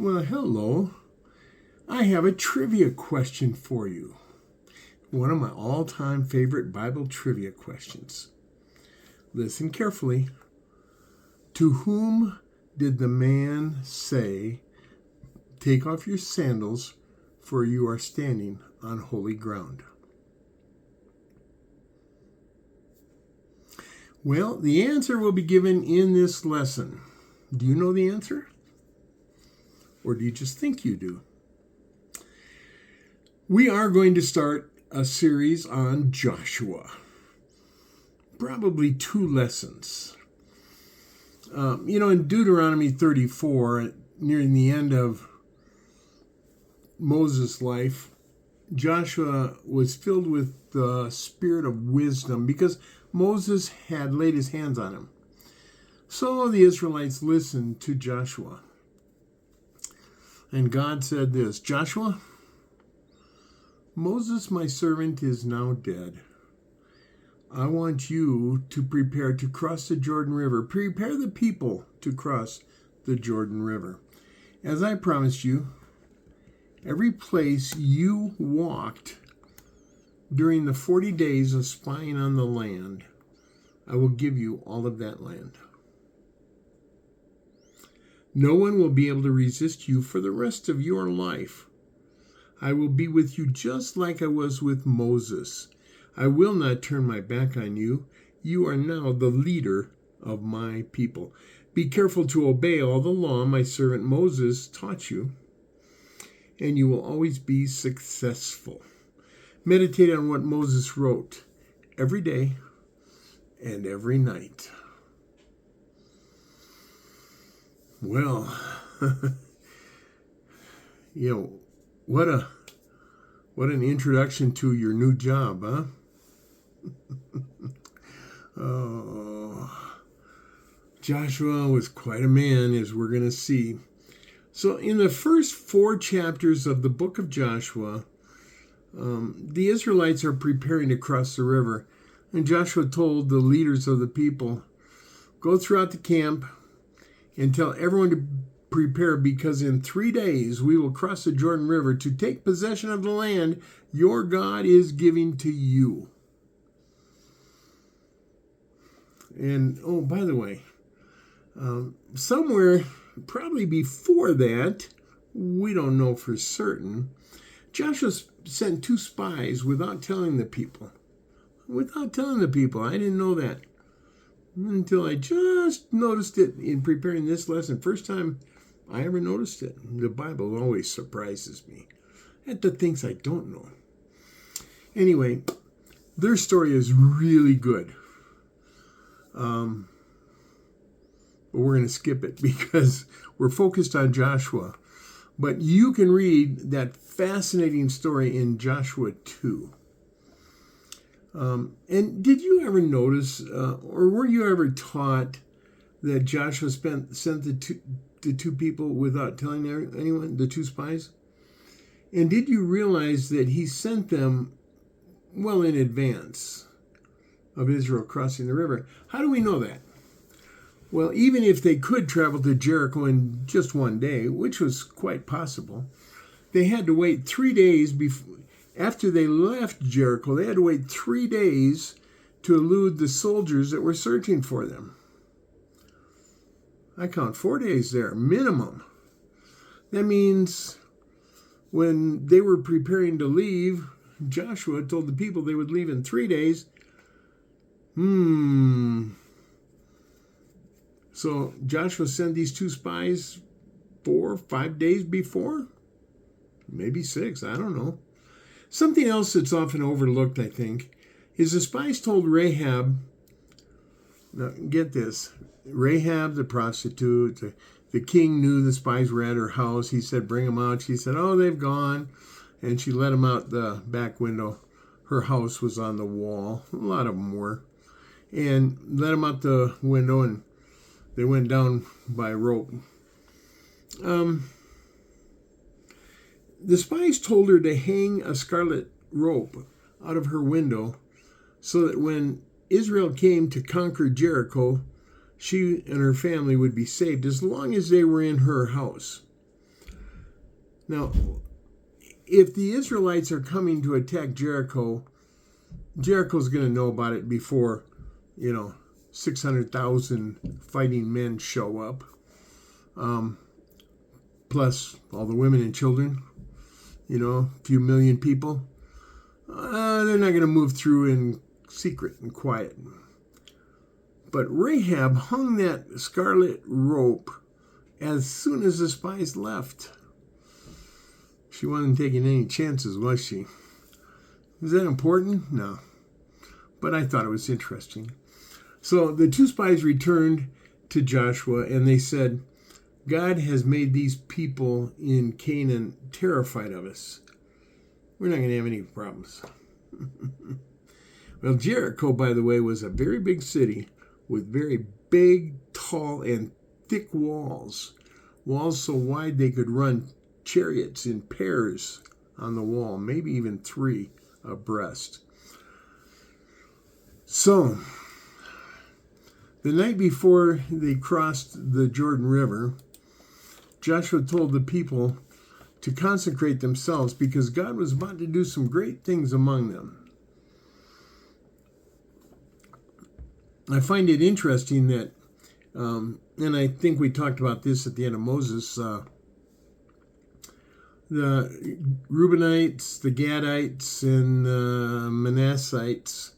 Well, hello. I have a trivia question for you. One of my all-time favorite Bible trivia questions. Listen carefully. To whom did the man say, "Take off your sandals, for you are standing on holy ground"? Well, the answer will be given in this lesson. Do you know the answer? Or do you just think you do? We are going to start a series on Joshua. Probably 2 lessons. In Deuteronomy 34, nearing the end of Moses' life, Joshua was filled with the spirit of wisdom because Moses had laid his hands on him. So the Israelites listened to Joshua. And God said this, "Joshua, Moses, my servant, is now dead. I want you to prepare to cross the Jordan River. Prepare the people to cross the Jordan River. As I promised you, every place you walked during the 40 days of spying on the land, I will give you all of that land. No one will be able to resist you for the rest of your life. I will be with you just like I was with Moses. I will not turn my back on you. You are now the leader of my people. Be careful to obey all the law my servant Moses taught you, and you will always be successful. Meditate on what Moses wrote every day and every night." Well, what an introduction to your new job, huh? Oh, Joshua was quite a man, as we're going to see. So in the first 4 chapters of the book of Joshua, the Israelites are preparing to cross the river. And Joshua told the leaders of the people, "Go throughout the camp and tell everyone to prepare, because in 3 days we will cross the Jordan River to take possession of the land your God is giving to you." And, oh, by the way, somewhere probably before that, we don't know for certain, Joshua sent 2 spies without telling the people. I didn't know that until I just noticed it in preparing this lesson. First time I ever noticed it. The Bible always surprises me at the things I don't know. Anyway, their story is really good. But we're going to skip it because we're focused on Joshua. But you can read that fascinating story in Joshua 2. And did you ever notice, or were you ever taught that Joshua sent the two people without telling anyone, the 2 spies? And did you realize that he sent them well in advance of Israel crossing the river? How do we know that? Well, even if they could travel to Jericho in just 1 day, which was quite possible, they had to wait 3 days after they left Jericho. They had to wait 3 days to elude the soldiers that were searching for them. I count 4 days there, minimum. That means when they were preparing to leave, Joshua told the people they would leave in 3 days. So Joshua sent these 2 spies 4 or 5 days before? Maybe 6, I don't know. Something else that's often overlooked, I think, is the spies told Rahab, now get this, Rahab the prostitute, the king knew the spies were at her house. He said, "Bring them out." She said, "Oh, they've gone." And she let them out the back window. Her house was on the wall. A lot of them were. And let them out the window, and they went down by rope. The spies told her to hang a scarlet rope out of her window so that when Israel came to conquer Jericho, she and her family would be saved as long as they were in her house. Now, if the Israelites are coming to attack Jericho, Jericho's going to know about it before, 600,000 fighting men show up, plus all the women and children, a few million people. They're not going to move through in secret and quiet. But Rahab hung that scarlet rope as soon as the spies left. She wasn't taking any chances, was she? Is that important? No. But I thought it was interesting. So the two spies returned to Joshua and they said, God has made these people in Canaan terrified of us. We're not going to have any problems. Well, Jericho, by the way, was a very big city with very big, tall, and thick walls. Walls so wide they could run chariots in pairs on the wall, maybe even 3 abreast. So, the night before they crossed the Jordan River, Joshua told the people to consecrate themselves because God was about to do some great things among them. I find it interesting that, and I think we talked about this at the end of Moses, the Reubenites, the Gadites, and the Manassites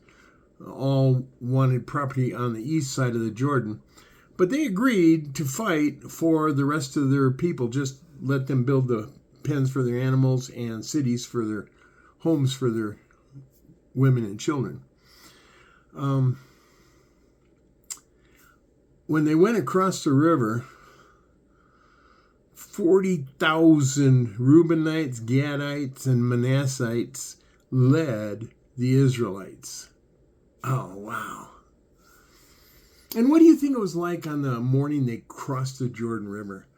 all wanted property on the east side of the Jordan. But they agreed to fight for the rest of their people. Just let them build the pens for their animals and cities for their homes for their women and children. When they went across the river, 40,000 Reubenites, Gadites, and Manassites led the Israelites. Oh, wow. And what do you think it was like on the morning they crossed the Jordan River?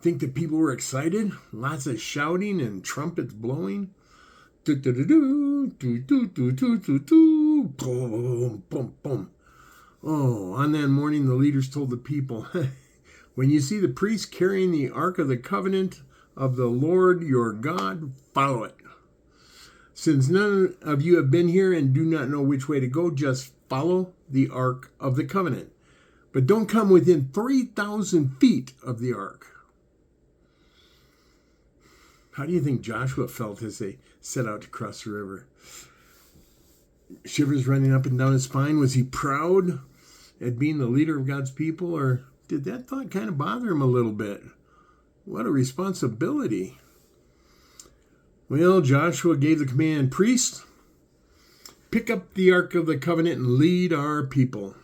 Think that people were excited? Lots of shouting and trumpets blowing? Do-do-do-do, do-do-do-do-do-do, boom, boom, boom. Oh, on that morning, the leaders told the people, when you see the priests carrying the Ark of the Covenant of the Lord your God, follow it. Since none of you have been here and do not know which way to go, just follow the Ark of the Covenant. But don't come within 3,000 feet of the Ark. How do you think Joshua felt as they set out to cross the river? Shivers running up and down his spine. Was he proud at being the leader of God's people, or did that thought kind of bother him a little bit? What a responsibility. Well, Joshua gave the command, priests, pick up the Ark of the Covenant and lead our people.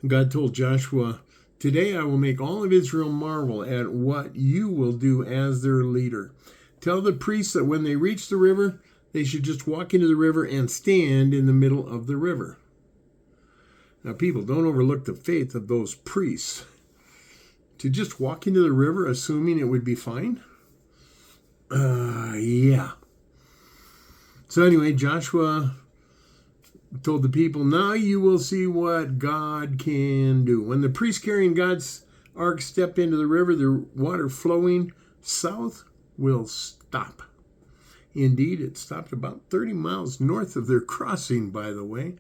God told Joshua, today I will make all of Israel marvel at what you will do as their leader. Tell the priests that when they reach the river, they should just walk into the river and stand in the middle of the river. Now, people, don't overlook the faith of those priests. To just walk into the river assuming it would be fine? Yeah. So anyway, Joshua told the people, now you will see what God can do. When the priests carrying God's ark step into the river, the water flowing south will stop. Indeed, it stopped about 30 miles north of their crossing, by the way.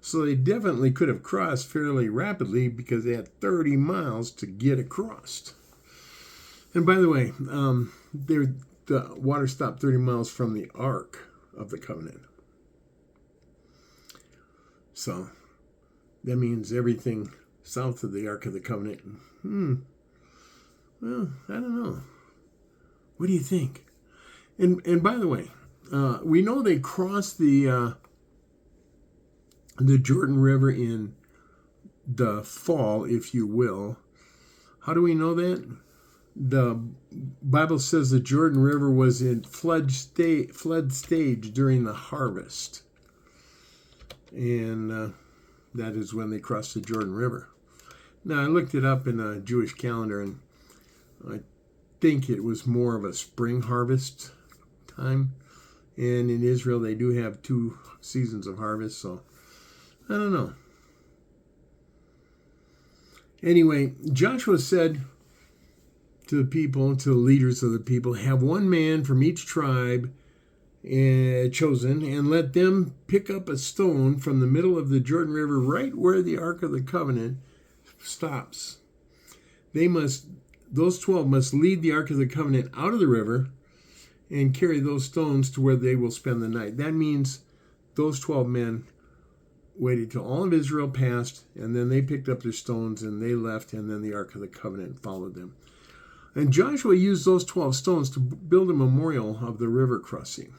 So they definitely could have crossed fairly rapidly because they had 30 miles to get across. And by the way, the water stopped 30 miles from the Ark of the Covenant. So that means everything south of the Ark of the Covenant. Well, I don't know. What do you think? And by the way, we know they crossed the Jordan River in the fall, if you will. How do we know that? The Bible says the Jordan River was in flood stage during the harvest. And that is when they crossed the Jordan River. Now, I looked it up in a Jewish calendar, and I think it was more of a spring harvest time. And in Israel, they do have 2 seasons of harvest, so I don't know. Anyway, Joshua said, to the people, to the leaders of the people, have one man from each tribe chosen, and let them pick up a stone from the middle of the Jordan River, right where the Ark of the Covenant stops. Those 12 must lead the Ark of the Covenant out of the river and carry those stones to where they will spend the night. That means those 12 men waited till all of Israel passed, and then they picked up their stones and they left, and then the Ark of the Covenant followed them. And Joshua used those 12 stones to build a memorial of the river crossing.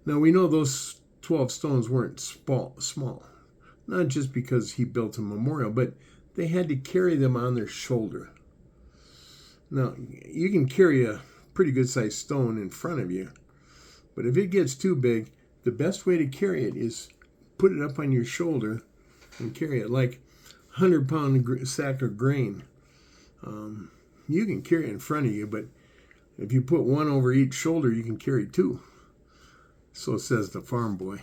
Now we know those 12 stones weren't small, not just because he built a memorial, but they had to carry them on their shoulder. Now, you can carry a pretty good-sized stone in front of you, but if it gets too big, the best way to carry it is put it up on your shoulder and carry it like a 100-pound sack of grain. You can carry it in front of you, but if you put one over each shoulder, you can carry two. So says the farm boy.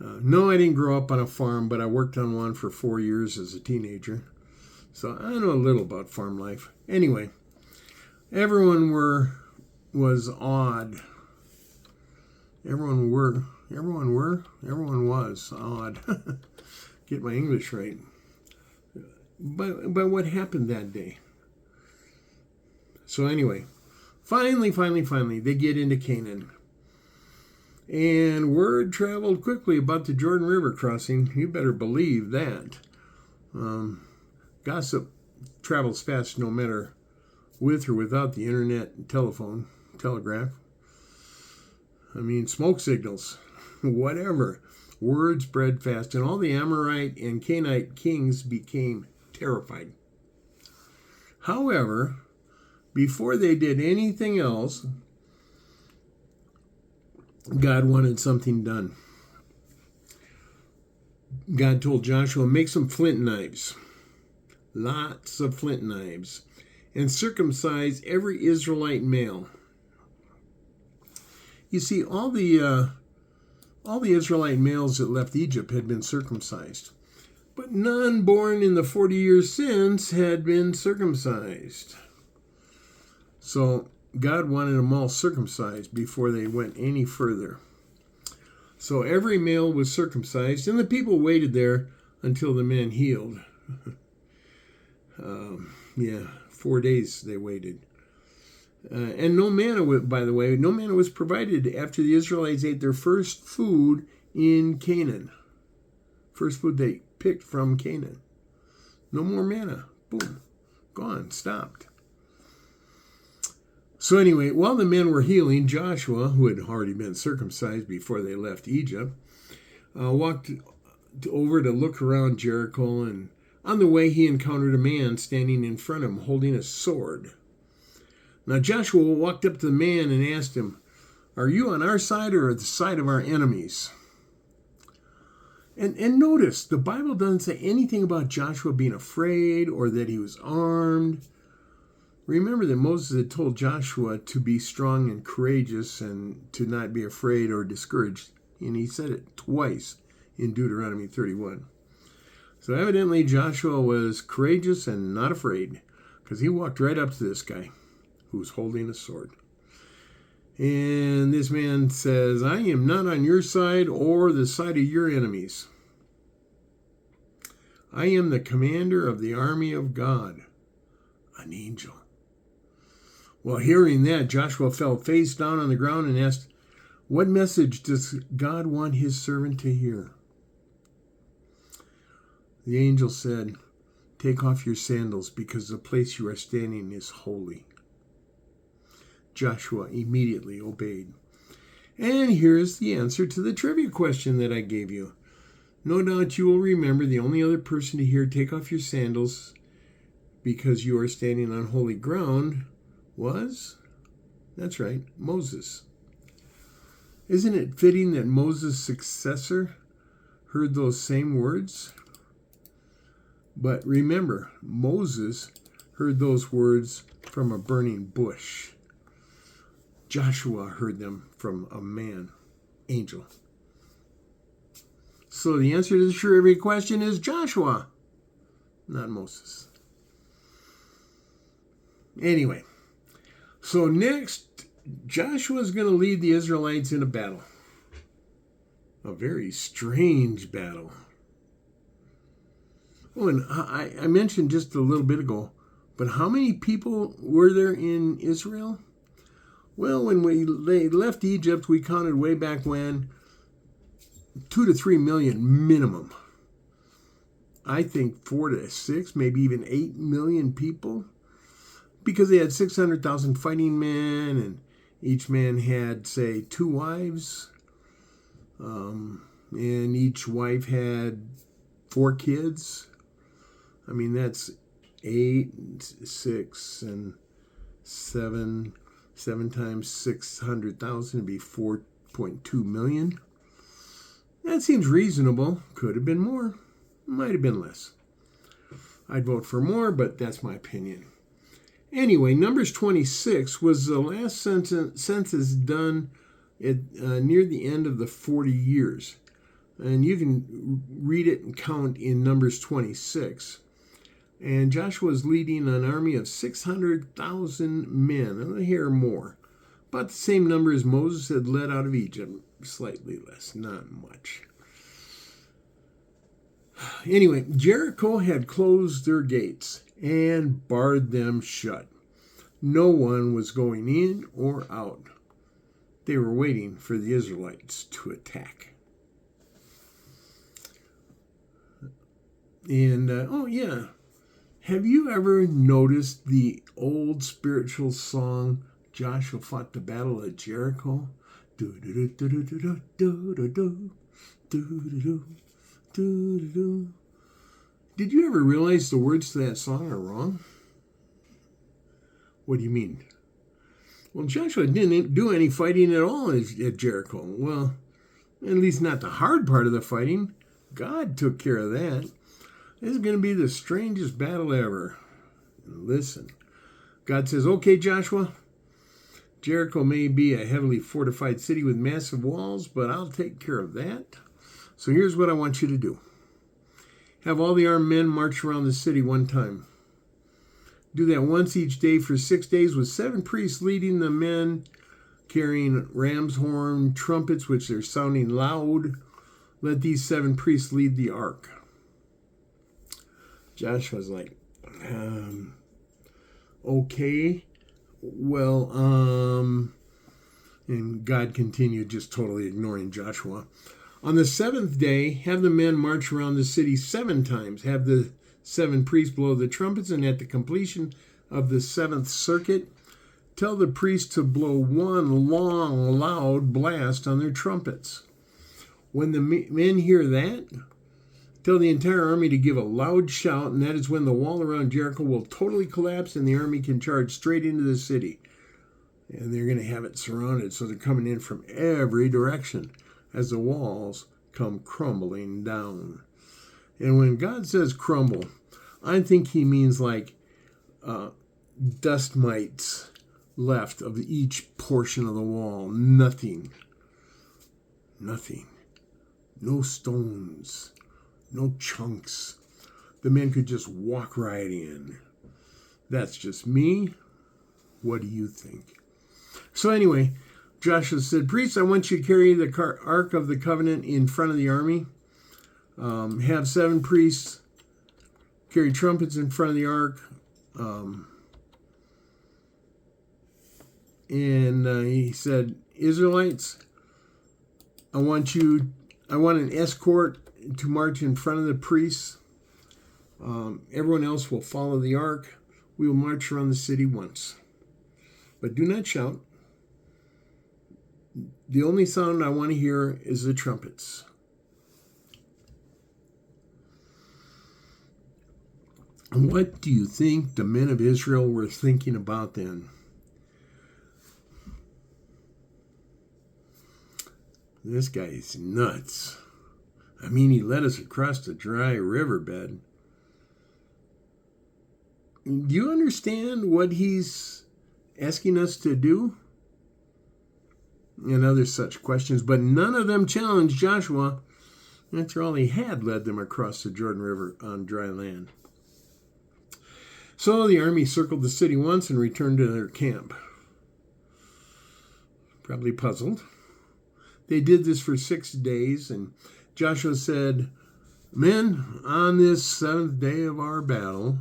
No, I didn't grow up on a farm, but I worked on one for 4 years as a teenager. So I know a little about farm life. Anyway, everyone was awed. Everyone was awed. Get my English right. But what happened that day? So anyway, finally, they get into Canaan. And word traveled quickly about the Jordan River crossing. You better believe that. Gossip travels fast no matter with or without the internet, telephone, telegraph. Smoke signals, whatever. Word spread fast, and all the Amorite and Canaanite kings became terrified. However, before they did anything else, God wanted something done. God told Joshua, make some flint knives, lots of flint knives, and circumcise every Israelite male. You see, all the Israelite males that left Egypt had been circumcised, but none born in the 40 years since had been circumcised. So God wanted them all circumcised before they went any further. So every male was circumcised, and the people waited there until the men healed. 4 days they waited. And no manna, by the way, no manna was provided after the Israelites ate their first food in Canaan. First food they picked from Canaan. No more manna. Boom. Gone. Stopped. So anyway, while the men were healing, Joshua, who had already been circumcised before they left Egypt, walked over to look around Jericho, and on the way he encountered a man standing in front of him holding a sword. Now Joshua walked up to the man and asked him, "Are you on our side or the side of our enemies?" And notice, the Bible doesn't say anything about Joshua being afraid or that he was armed. Remember that Moses had told Joshua to be strong and courageous and to not be afraid or discouraged. And he said it twice in Deuteronomy 31. So evidently Joshua was courageous and not afraid, because he walked right up to this guy who was holding a sword. And this man says, "I am not on your side or the side of your enemies. I am the commander of the army of God, an angel." Well, hearing that, Joshua fell face down on the ground and asked, "What message does God want his servant to hear?" The angel said, "Take off your sandals, because the place you are standing is holy." Joshua immediately obeyed. And here's the answer to the trivia question that I gave you. No doubt you will remember the only other person to hear "take off your sandals because you are standing on holy ground" was, that's right, Moses. Isn't it fitting that Moses' successor heard those same words? But remember, Moses heard those words from a burning bush. Joshua heard them from a man, angel. So the answer to the trivia question is Joshua, not Moses. Anyway, so next, Joshua is going to lead the Israelites in a battle. A very strange battle. Oh, and I mentioned just a little bit ago, but how many people were there in Israel? Well, when they left Egypt, we counted way back when 2 to 3 million minimum. I think 4 to 6, maybe even 8 million people, because they had 600,000 fighting men, and each man had, say, 2 wives, and each wife had 4 kids. I mean, that's 8, 6, and 7. 7 times 600,000 would be 4.2 million. That seems reasonable. Could have been more. Might have been less. I'd vote for more, but that's my opinion. Anyway, Numbers 26 was the last census done near the end of the 40 years. And you can read it and count in Numbers 26. And Joshua was leading an army of 600,000 men. And I hear more. About the same number as Moses had led out of Egypt. Slightly less, not much. Anyway, Jericho had closed their gates and barred them shut. No one was going in or out. They were waiting for the Israelites to attack. And, have you ever noticed the old spiritual song, Joshua Fought the Battle of Jericho? Did you ever realize the words to that song are wrong? What do you mean? Well, Joshua didn't do any fighting at all at Jericho. Well, at least not the hard part of the fighting. God took care of that. This is going to be the strangest battle ever. Listen, God says, okay, Joshua, Jericho may be a heavily fortified city with massive walls, but I'll take care of that. So here's what I want you to do. Have all the armed men march around the city one time. Do that once each day for 6 days with 7 priests leading the men, carrying ram's horn, trumpets, which they're sounding loud. Let these 7 priests lead the ark. Joshua's like, okay, well, and God continued just totally ignoring Joshua. On the 7th day, have the men march around the city 7 times. Have the 7 priests blow the trumpets, and at the completion of the 7th circuit, tell the priests to blow one long, loud blast on their trumpets. When the men hear that, tell the entire army to give a loud shout, and that is when the wall around Jericho will totally collapse and the army can charge straight into the city. And they're going to have it surrounded, so they're coming in from every direction as the walls come crumbling down. And when God says crumble, I think he means like dust mites left of each portion of the wall. Nothing. No stones. No chunks. The men could just walk right in. That's just me. What do you think? So anyway, Joshua said, priests, I want you to carry the Ark of the Covenant in front of the army. Have 7 priests carry trumpets in front of the Ark. And he said, Israelites, I want an escort to march in front of the priests. Everyone else will follow the ark. We will march around the city once. But do not shout. The only sound I want to hear is the trumpets. And what do you think the men of Israel were thinking about then? This guy's nuts. I mean, he led us across the dry riverbed. Do you understand what he's asking us to do? And other such questions, but none of them challenged Joshua. After all, he had led them across the Jordan River on dry land. So the army circled the city once and returned to their camp. Probably puzzled. They did this for 6 days, and Joshua said, "Men, on this 7th day of our battle,"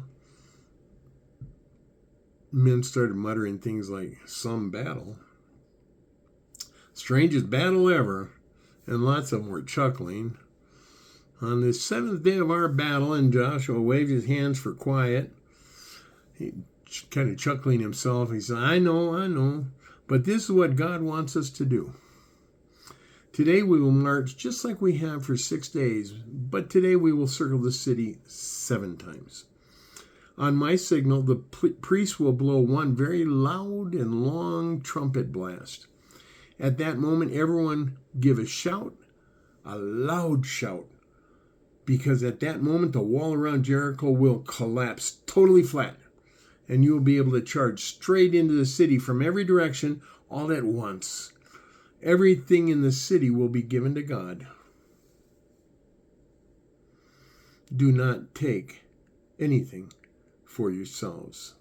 men started muttering things like, "some battle. Strangest battle ever," and lots of them were chuckling. "On this 7th day of our battle," and Joshua waved his hands for quiet. He kind of chuckling himself. He said, I know, but this is what God wants us to do. Today we will march just like we have for 6 days, but today we will circle the city 7 times. On my signal, the priest will blow one very loud and long trumpet blast. At that moment, everyone give a shout, a loud shout, because at that moment, the wall around Jericho will collapse totally flat, and you will be able to charge straight into the city from every direction all at once. Everything in the city will be given to God. Do not take anything for yourselves.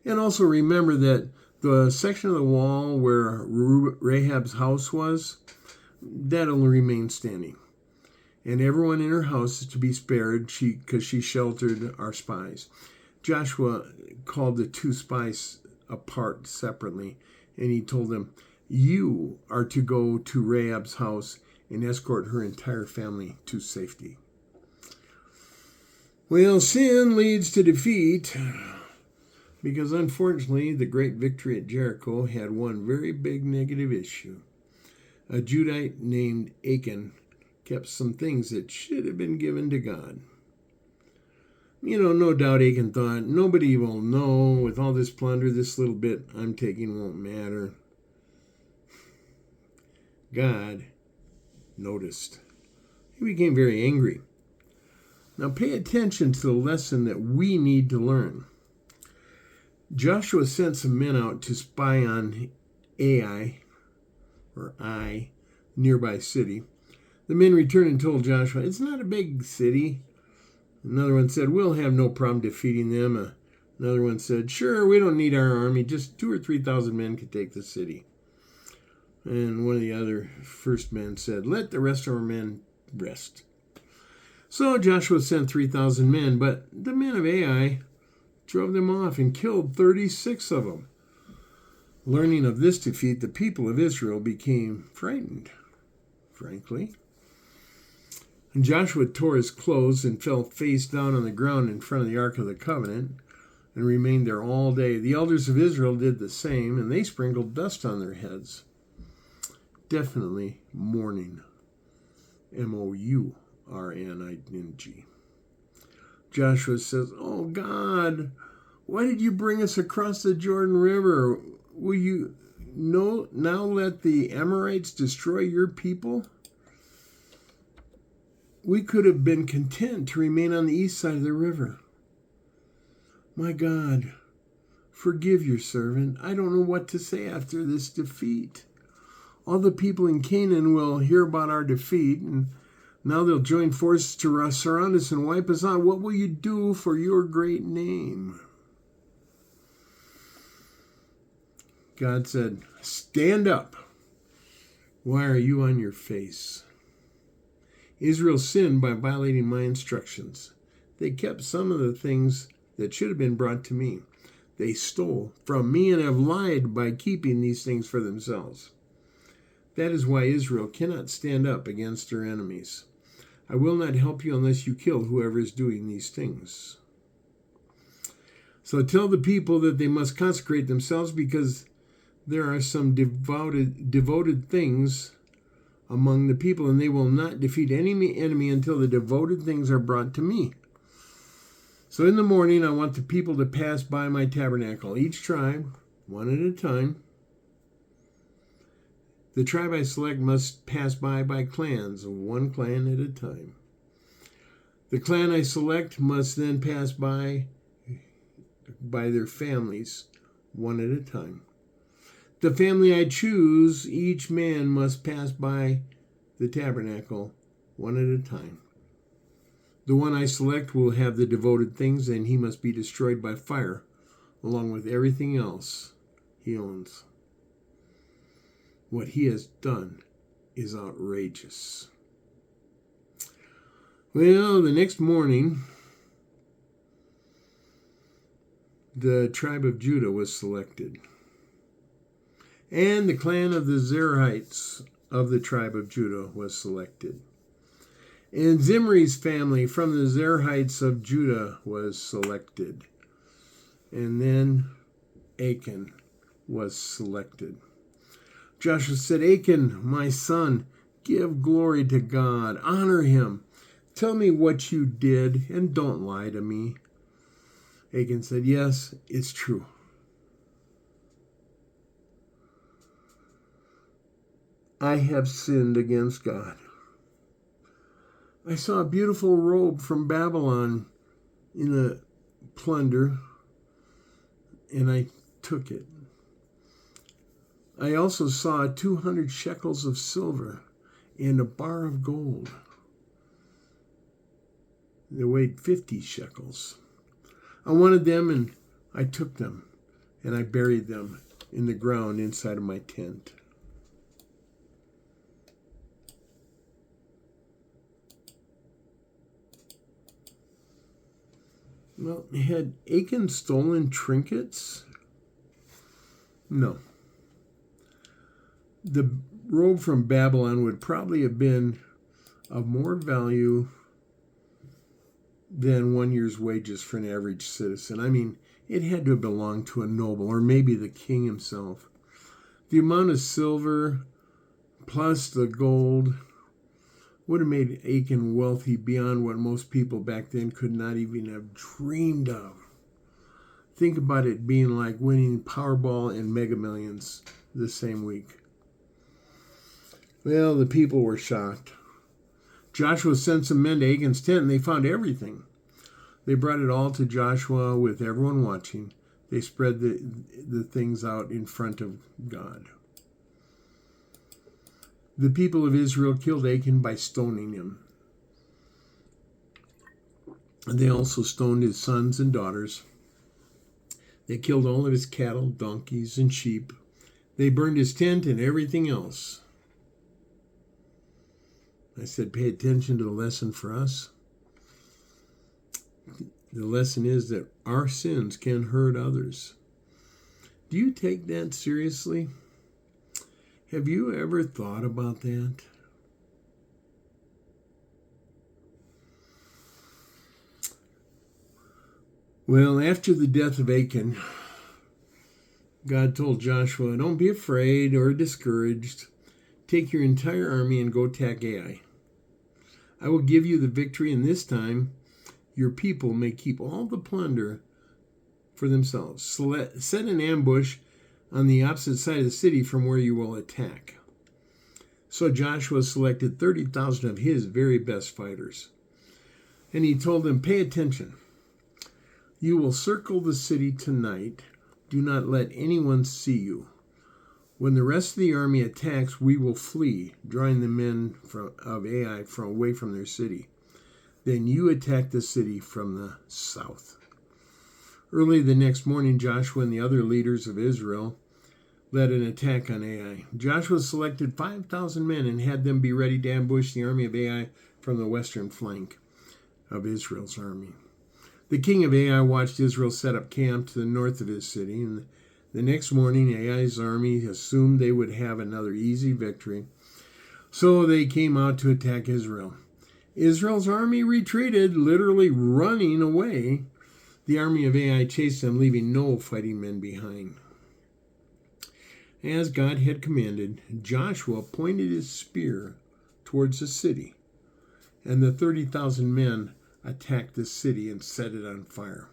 And also remember that the section of the wall where Rahab's house was, that'll remain standing. And everyone in her house is to be spared because she sheltered our spies. Joshua called the 2 spies apart separately, and he told them, "You are to go to Rahab's house and escort her entire family to safety." Well, sin leads to defeat, because unfortunately the great victory at Jericho had one very big negative issue. A Judite named Achan kept some things that should have been given to God. No doubt Achan thought, nobody will know. With all this plunder, this little bit I'm taking won't matter. God noticed. He became very angry. Now pay attention to the lesson that we need to learn. Joshua sent some men out to spy on Ai, nearby city. The men returned and told Joshua, "It's not a big city." Another one said, "We'll have no problem defeating them." Another one said, "Sure, we don't need our army. Just 2,000 or 3,000 men could take the city." And one of the other first men said, "Let the rest of our men rest." So Joshua sent 3,000 men, but the men of Ai drove them off and killed 36 of them. Learning of this defeat, the people of Israel became frightened, frankly. And Joshua tore his clothes and fell face down on the ground in front of the Ark of the Covenant and remained there all day. The elders of Israel did the same, and they sprinkled dust on their heads. Definitely mourning. Mourning. Joshua says, "Oh God, why did you bring us across the Jordan River? Will you now let the Amorites destroy your people? We could have been content to remain on the east side of the river. My God, forgive your servant. I don't know what to say after this defeat. All the people in Canaan will hear about our defeat, and now they'll join forces to surround us and wipe us out. What will you do for your great name?" God said, "Stand up. Why are you on your face?" Israel sinned by violating my instructions. They kept some of the things that should have been brought to me. They stole from me and have lied by keeping these things for themselves. That is why Israel cannot stand up against her enemies. I will not help you unless you kill whoever is doing these things. So tell the people that they must consecrate themselves, because there are some devoted things among the people, and they will not defeat any enemy until the devoted things are brought to me. So in the morning, I want the people to pass by my tabernacle, each tribe, one at a time. The tribe I select must pass by clans, one clan at a time. The clan I select must then pass by their families, one at a time. The family I choose, each man must pass by the tabernacle, one at a time. The one I select will have the devoted things, and he must be destroyed by fire, along with everything else he owns. What he has done is outrageous. Well, the next morning, the tribe of Judah was selected, and the clan of the Zerahites of the tribe of Judah was selected. And Zimri's family from the Zerahites of Judah was selected. And then Achan was selected. Joshua said, Achan, my son, give glory to God. Honor him. Tell me what you did, and don't lie to me. Achan said, yes, it's true. I have sinned against God. I saw a beautiful robe from Babylon in a plunder, and I took it. I also saw 200 shekels of silver and a bar of gold. They weighed 50 shekels. I wanted them, and I took them, and I buried them in the ground inside of my tent. Well, had Achan stolen trinkets? No. The robe from Babylon would probably have been of more value than 1 year's wages for an average citizen. I mean, it had to have belonged to a noble, or maybe the king himself. The amount of silver plus the gold would have made Achan wealthy beyond what most people back then could not even have dreamed of. Think about it being like winning Powerball and Mega Millions the same week. Well, the people were shocked. Joshua sent some men to Achan's tent, and they found everything. They brought it all to Joshua with everyone watching. They spread the things out in front of God. The people of Israel killed Achan by stoning him. They also stoned his sons and daughters. They killed all of his cattle, donkeys, and sheep. They burned his tent and everything else. I said, pay attention to the lesson for us. The lesson is that our sins can hurt others. Do you take that seriously? Have you ever thought about that? Well, after the death of Achan, God told Joshua, don't be afraid or discouraged. Take your entire army and go attack Ai. I will give you the victory, and this time your people may keep all the plunder for themselves. Set an ambush on the opposite side of the city from where you will attack. So Joshua selected 30,000 of his very best fighters. And he told them, pay attention. You will circle the city tonight. Do not let anyone see you. When the rest of the army attacks, we will flee, drawing the men of Ai away from their city. Then you attack the city from the south. Early the next morning, Joshua and the other leaders of Israel led an attack on Ai. Joshua selected 5,000 men and had them be ready to ambush the army of Ai from the western flank of Israel's army. The king of Ai watched Israel set up camp to the north of his city, and the next morning Ai's army assumed they would have another easy victory, so they came out to attack Israel. Israel's army retreated, literally running away. The army of Ai chased them, leaving no fighting men behind. As God had commanded, Joshua pointed his spear towards the city, and the 30,000 men attacked the city and set it on fire.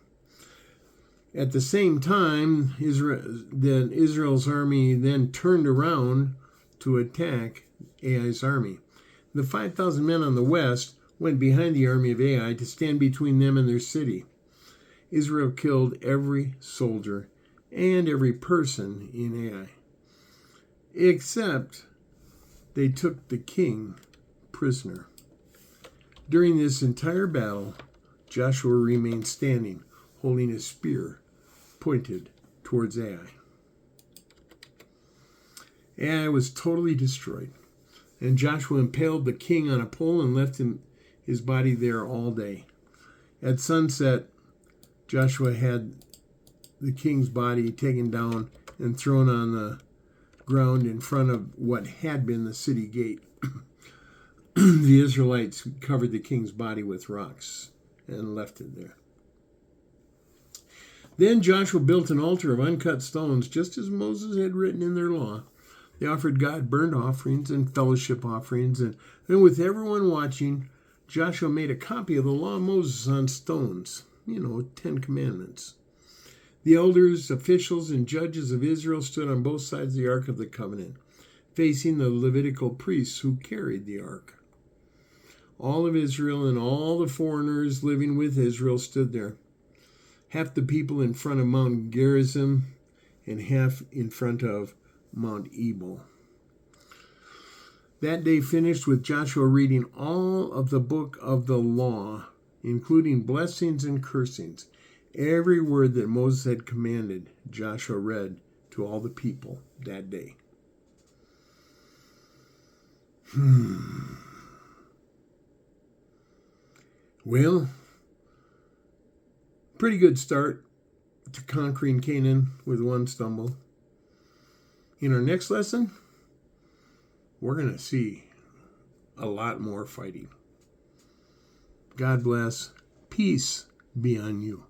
At the same time, Israel's army then turned around to attack Ai's army. The 5,000 men on the west went behind the army of Ai to stand between them and their city. Israel killed every soldier and every person in Ai, except they took the king prisoner. During this entire battle, Joshua remained standing, holding his spear pointed towards Ai. Ai was totally destroyed, and Joshua impaled the king on a pole and left his body there all day. At sunset, Joshua had the king's body taken down and thrown on the ground in front of what had been the city gate. The Israelites covered the king's body with rocks and left it there. Then Joshua built an altar of uncut stones, just as Moses had written in their law. They offered God burnt offerings and fellowship offerings, and then with everyone watching, Joshua made a copy of the law of Moses on stones, 10 Commandments. The elders, officials, and judges of Israel stood on both sides of the Ark of the Covenant, facing the Levitical priests who carried the Ark. All of Israel and all the foreigners living with Israel stood there, half the people in front of Mount Gerizim and half in front of Mount Ebal. That day finished with Joshua reading all of the book of the law, including blessings and cursings. Every word that Moses had commanded, Joshua read to all the people that day. Well, pretty good start to conquering Canaan with one stumble. In our next lesson, we're going to see a lot more fighting. God bless. Peace be on you.